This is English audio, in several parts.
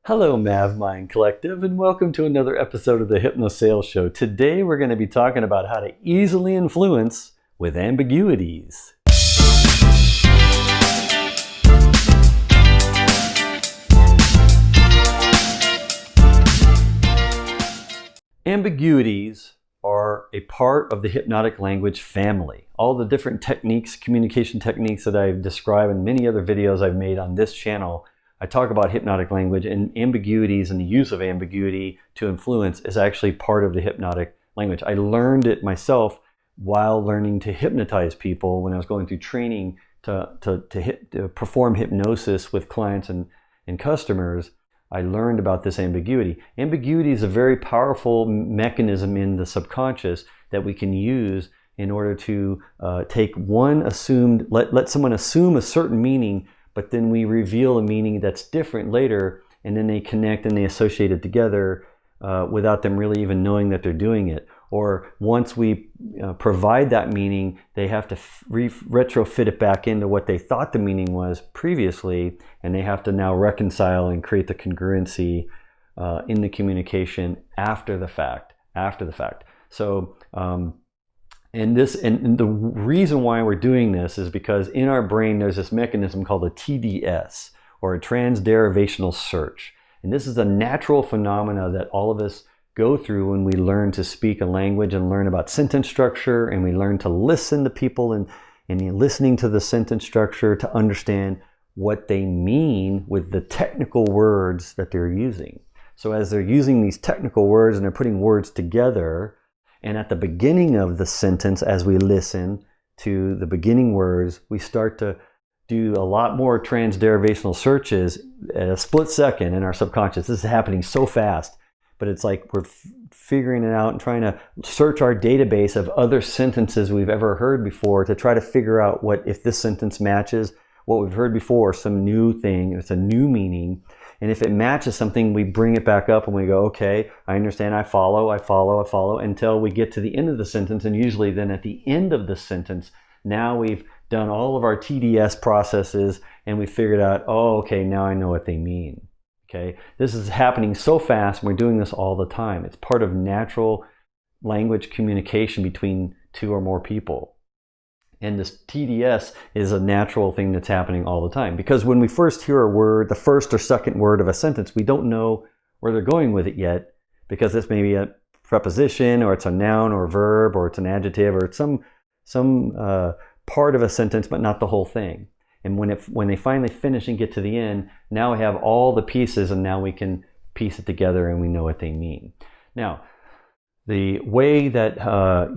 Hello, MavMind Collective, and welcome to another episode of the HypnoSales Show. Today, we're going to be talking about how to easily influence with ambiguities. Ambiguities are a part of the hypnotic language family. All the different techniques, communication techniques that I've described in many other videos I've made on this channel, I talk about hypnotic language, and ambiguities and the use of ambiguity to influence is actually part of the hypnotic language. I learned it myself while learning to hypnotize people when I was going through training to perform hypnosis with clients and customers. I learned about this ambiguity. Ambiguity is a very powerful mechanism in the subconscious that we can use in order to take one assumed, let someone assume a certain meaning, but then we reveal a meaning that's different later, and then they connect and they associate it together without them really even knowing that they're doing it. Or once we provide that meaning, they have to retrofit it back into what they thought the meaning was previously, and they have to now reconcile and create the congruency in the communication after the fact. So, and the reason why we're doing this is because in our brain there's this mechanism called a TDS, or a transderivational search. And this is a natural phenomena that all of us go through when we learn to speak a language and learn about sentence structure, and we learn to listen to people and listening to the sentence structure to understand what they mean with the technical words that they're using. So as they're using these technical words and they're putting words together, and at the beginning of the sentence, as we listen to the beginning words, we start to do a lot more transderivational searches at a split second in our subconscious. This is happening so fast, but it's like we're figuring it out and trying to search our database of other sentences we've ever heard before to try to figure out what, if this sentence matches what we've heard before, some new thing, it's a new meaning. And if it matches something, we bring it back up and we go, okay, I understand, I follow, until we get to the end of the sentence. And usually then at the end of the sentence, now we've done all of our TDS processes and we figured out, oh, okay, now I know what they mean. Okay, this is happening so fast, and we're doing this all the time. It's part of natural language communication between two or more people. And this TDS is a natural thing that's happening all the time. Because when we first hear a word, the first or second word of a sentence, we don't know where they're going with it yet, because it's maybe a preposition, or it's a noun or a verb, or it's an adjective, or it's some part of a sentence, but not the whole thing. And when they finally finish and get to the end, now we have all the pieces, and now we can piece it together and we know what they mean. Now, the way that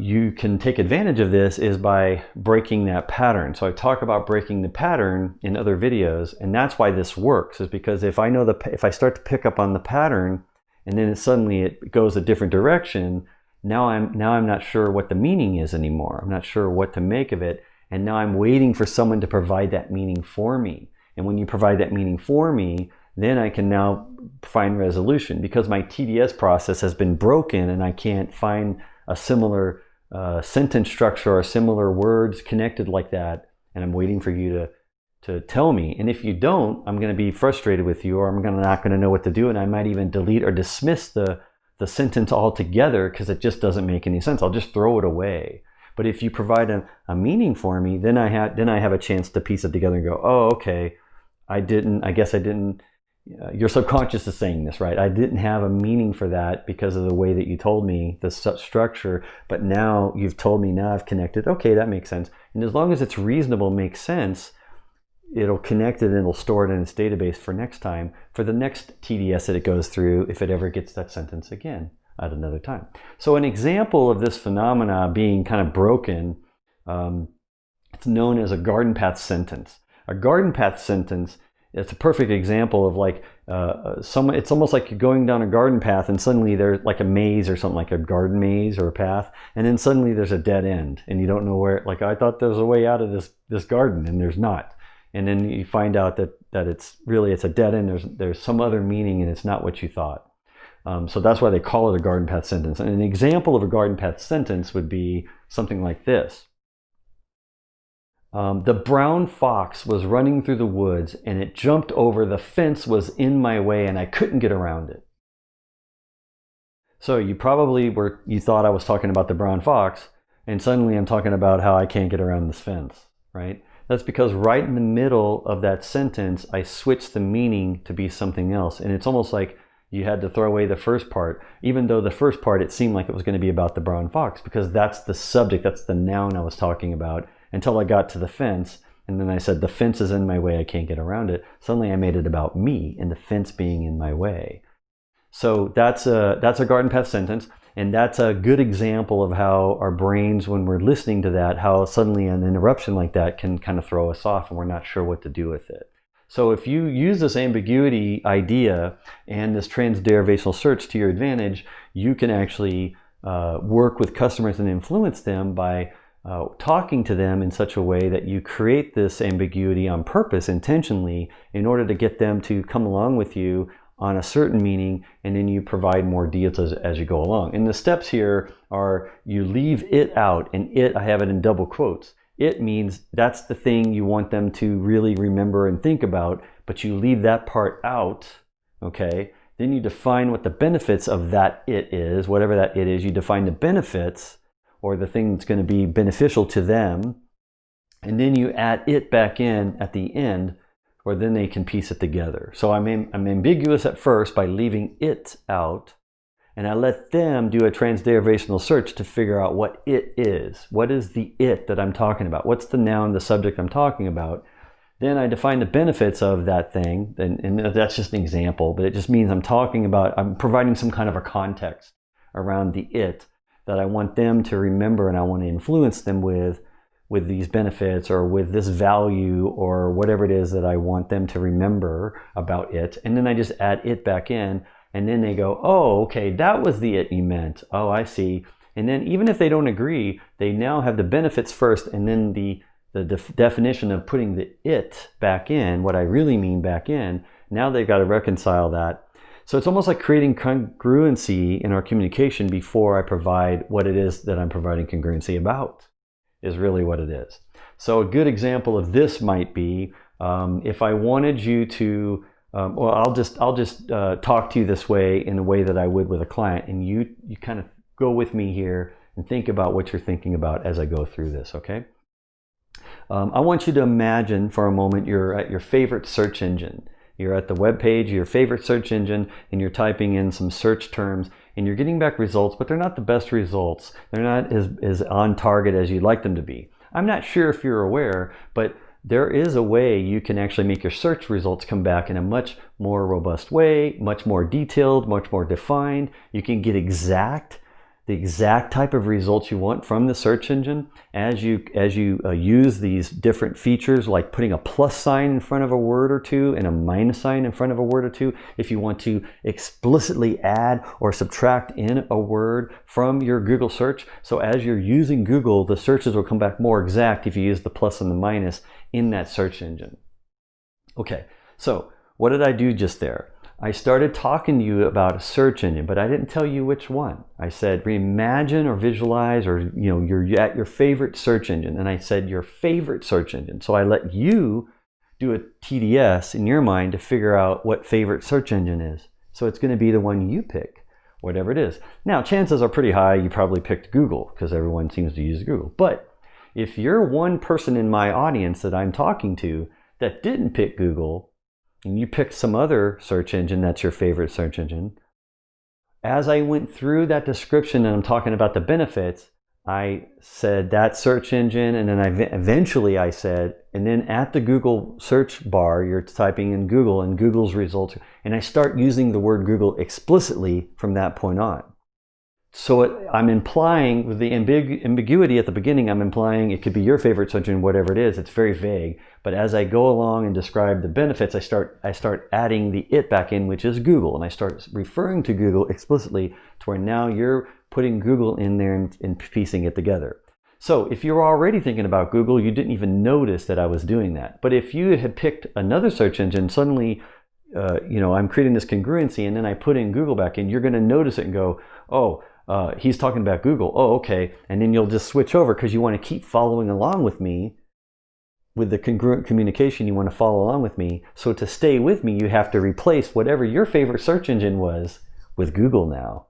you can take advantage of this is by breaking that pattern. So I talk about breaking the pattern in other videos, and that's why this works, is because if I start to pick up on the pattern and then suddenly it goes a different direction, now I'm not sure what the meaning is anymore. I'm not sure what to make of it, and now I'm waiting for someone to provide that meaning for me. And when you provide that meaning for me, then I can now find resolution, because my TDS process has been broken and I can't find a similar sentence structure or similar words connected like that. And I'm waiting for you to tell me. And if you don't, I'm going to be frustrated with you, or I'm not going to know what to do. And I might even delete or dismiss the sentence altogether because it just doesn't make any sense. I'll just throw it away. But if you provide a meaning for me, then I have a chance to piece it together and go, oh, okay, I guess I didn't. Your subconscious is saying this, right? I didn't have a meaning for that because of the way that you told me the structure, but now you've told me, now I've connected. Okay, that makes sense. And as long as it's reasonable, makes sense, it'll connect it and it'll store it in its database for next time, for the next TDS that it goes through, if it ever gets that sentence again at another time. So an example of this phenomena being kind of broken, it's known as a garden path sentence. A garden path sentence, it's a perfect example of like it's almost like you're going down a garden path and suddenly there's like a maze or something, like a garden maze or a path, and then suddenly there's a dead end and you don't know where, like, I thought there was a way out of this garden and there's not. And then you find out that it's a dead end. There's some other meaning and it's not what you thought. So that's why they call it a garden path sentence. And an example of a garden path sentence would be something like this. The brown fox was running through the woods and it jumped over the fence was in my way and I couldn't get around it. So you thought I was talking about the brown fox, and suddenly I'm talking about how I can't get around this fence, right? That's because right in the middle of that sentence, I switched the meaning to be something else. And it's almost like you had to throw away the first part, even though the first part, it seemed like it was going to be about the brown fox, because that's the subject, that's the noun I was talking about, until I got to the fence. And then I said, the fence is in my way, I can't get around it. Suddenly I made it about me and the fence being in my way. So that's a garden path sentence. And that's a good example of how our brains, when we're listening to that, how suddenly an interruption like that can kind of throw us off and we're not sure what to do with it. So if you use this ambiguity idea and this transderivational search to your advantage, you can actually work with customers and influence them by talking to them in such a way that you create this ambiguity on purpose, intentionally, in order to get them to come along with you on a certain meaning, and then you provide more details as you go along. And the steps here are, you leave it out, and it, I have it in double quotes. It means that's the thing you want them to really remember and think about, but you leave that part out, okay? Then you define what the benefits of that it is, whatever that it is. You define the benefits, or the thing that's going to be beneficial to them, and then you add it back in at the end, or then they can piece it together. So I'm ambiguous at first by leaving it out, and I let them do a transderivational search to figure out what it is. What is the it that I'm talking about? What's the noun, the subject I'm talking about? Then I define the benefits of that thing, and that's just an example, but it just means I'm providing some kind of a context around the it that I want them to remember, and I want to influence them with these benefits, or with this value, or whatever it is that I want them to remember about it. And then I just add it back in, and then they go, oh, okay, that was the it you meant. Oh, I see. And then even if they don't agree, they now have the benefits first, and then the definition of putting the it back in, what I really mean back in. Now they've got to reconcile that. So it's almost like creating congruency in our communication before I provide what it is that I'm providing congruency about, is really what it is. So a good example of this might be, if I wanted you to, well, I'll just talk to you this way, in the way that I would with a client, and you kind of go with me here and think about what you're thinking about as I go through this, okay? I want you to imagine for a moment you're at your favorite search engine. You're at the web page, your favorite search engine, and you're typing in some search terms, and you're getting back results, but they're not the best results. They're not as on target as you'd like them to be. I'm not sure if you're aware, but there is a way you can actually make your search results come back in a much more robust way, much more detailed, much more defined. You can get the exact type of results you want from the search engine as you use these different features, like putting a plus sign in front of a word or two and a minus sign in front of a word or two. If you want to explicitly add or subtract in a word from your Google search, so as you're using Google, the searches will come back more exact if you use the plus and the minus in that search engine. Okay, so what did I do just there? I started talking to you about a search engine, but I didn't tell you which one. I said, reimagine or visualize, or you're at your favorite search engine. And I said your favorite search engine. So I let you do a TDS in your mind to figure out what favorite search engine is. So it's going to be the one you pick, whatever it is. Now, chances are pretty high you probably picked Google, because everyone seems to use Google. But if you're one person in my audience that I'm talking to that didn't pick Google, and you picked some other search engine that's your favorite search engine, as I went through that description and I'm talking about the benefits, I said that search engine, and then eventually I said, and then at the Google search bar, you're typing in Google and Google's results, and I start using the word Google explicitly from that point on. So I'm implying, with the ambiguity at the beginning, I'm implying it could be your favorite search engine, whatever it is. It's very vague. But as I go along and describe the benefits, I start adding the it back in, which is Google. And I start referring to Google explicitly, to where now you're putting Google in there and piecing it together. So if you're already thinking about Google, you didn't even notice that I was doing that. But if you had picked another search engine, suddenly I'm creating this congruency, and then I put in Google back in, you're going to notice it and go, oh, he's talking about Google. Oh, okay. And then you'll just switch over, because you want to keep following along with me with the congruent communication, you want to follow along with me. So to stay with me, you have to replace whatever your favorite search engine was with Google now.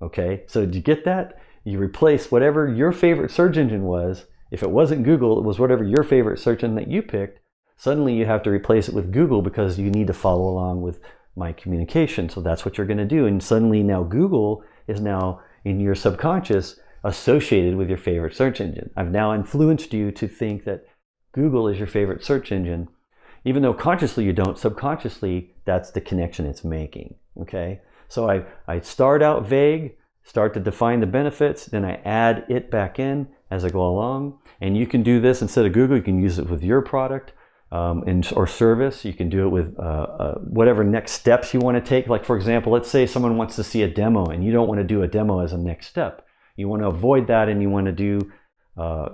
Okay, so did you get that? You replace whatever your favorite search engine was. If it wasn't Google, it was whatever your favorite search engine that you picked. Suddenly you have to replace it with Google because you need to follow along with my communication. So that's what you're going to do. And suddenly now Google is now in your subconscious associated with your favorite search engine. I've now influenced you to think that Google is your favorite search engine. Even though consciously you don't, subconsciously that's the connection it's making. Okay? So I start out vague, start to define the benefits, then I add it back in as I go along. And you can do this instead of Google, you can use it with your product or service. You can do it with whatever next steps you want to take. Like for example, let's say someone wants to see a demo and you don't want to do a demo as a next step. You want to avoid that and you want to do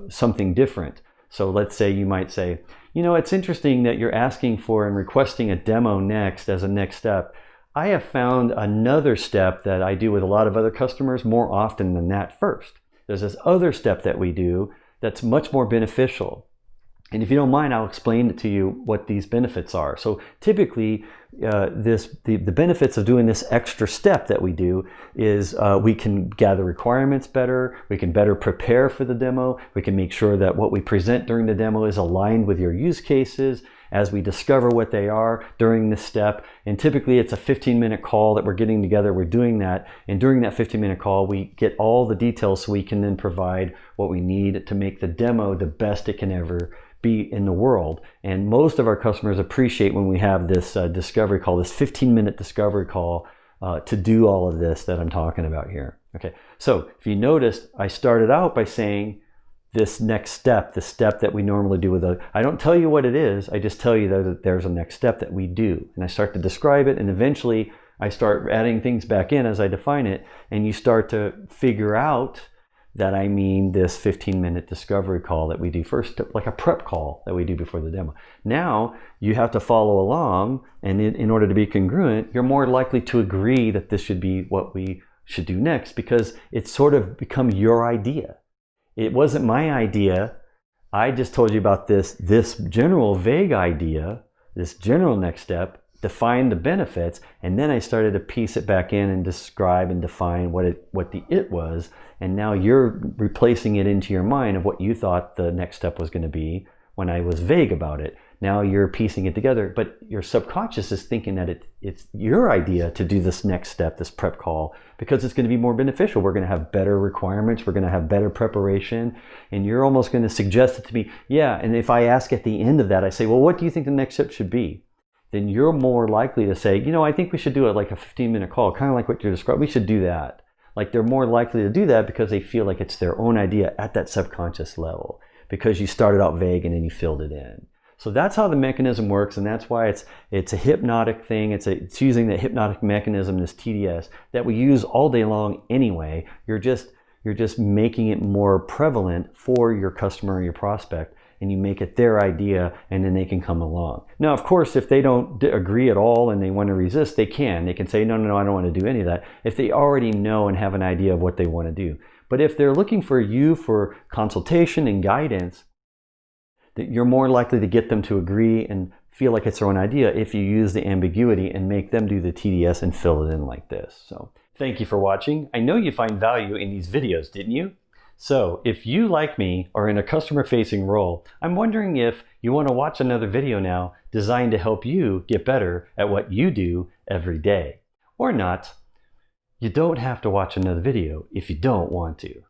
something different. So let's say you might say, you know, it's interesting that you're asking for and requesting a demo next as a next step. I have found another step that I do with a lot of other customers more often than that first. There's this other step that we do that's much more beneficial. And if you don't mind, I'll explain it to you what these benefits are. So typically, the benefits of doing this extra step that we do is we can gather requirements better, we can better prepare for the demo, we can make sure that what we present during the demo is aligned with your use cases as we discover what they are during this step. And typically it's a 15-minute call that we're getting together, we're doing that, and during that 15-minute call we get all the details so we can then provide what we need to make the demo the best it can ever be in the world. And most of our customers appreciate when we have this discovery call, this 15-minute discovery call to do all of this that I'm talking about here. Okay, so if you noticed, I started out by saying this next step, the step that we normally do with I don't tell you what it is, I just tell you that there's a next step that we do. And I start to describe it, and eventually I start adding things back in as I define it, and you start to figure out that I mean this 15-minute discovery call that we do first, like a prep call that we do before the demo. Now you have to follow along, and in order to be congruent, you're more likely to agree that this should be what we should do next because it's sort of become your idea. It wasn't my idea. I just told you about this general vague idea, this general next step, define the benefits, and then I started to piece it back in and describe and define what the it was, and now you're replacing it into your mind of what you thought the next step was going to be when I was vague about it. Now you're piecing it together, but your subconscious is thinking that it's your idea to do this next step, this prep call, because it's going to be more beneficial. We're going to have better requirements, we're going to have better preparation, and you're almost going to suggest it to me. Yeah, and if I ask at the end of that, I say, well, what do you think the next step should be? Then you're more likely to say, you know, I think we should do it like a 15-minute call, kind of like what you're describing. We should do that. Like they're more likely to do that because they feel like it's their own idea at that subconscious level because you started out vague and then you filled it in. So that's how the mechanism works, and that's why it's a hypnotic thing. It's using the hypnotic mechanism, this TDS, that we use all day long anyway. You're just making it more prevalent for your customer or your prospect, and you make it their idea, and then they can come along. Now, of course, if they don't agree at all and they want to resist, they can. They can say, no, I don't want to do any of that, if they already know and have an idea of what they want to do. But if they're looking for you for consultation and guidance, that you're more likely to get them to agree and feel like it's their own idea if you use the ambiguity and make them do the TDS and fill it in like this. So thank you for watching. I know you find value in these videos, didn't you? So if you, like me, are in a customer-facing role, I'm wondering if you want to watch another video now designed to help you get better at what you do every day. Or not. You don't have to watch another video if you don't want to.